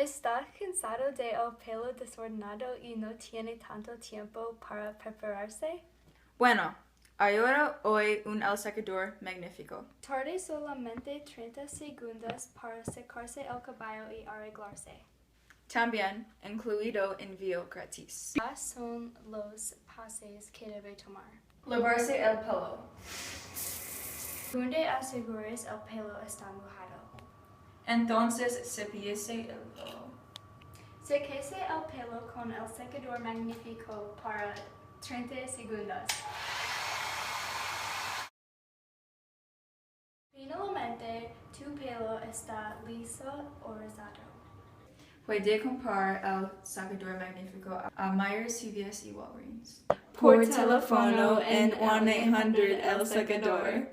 está cansado de el pelo desordenado y no tiene tanto tiempo para prepararse? Bueno, ahora hoy el secador magnífico. Tarde solamente 30 segundos para secarse el cabello y arreglarse. También incluido envío gratis. ¿Cuáles son los pasos que debe tomar? Lavarse el pelo. ¿Dónde aseguras el pelo está mojado? Entonces cepíllese el pelo. Séquese el pelo con el secador magnífico para 30 segundos. Finalmente, tu pelo está liso o rizado. Puede comprar el secador magnífico a Myers, CVS y Walgreens. Por teléfono en 1-800 El Secador.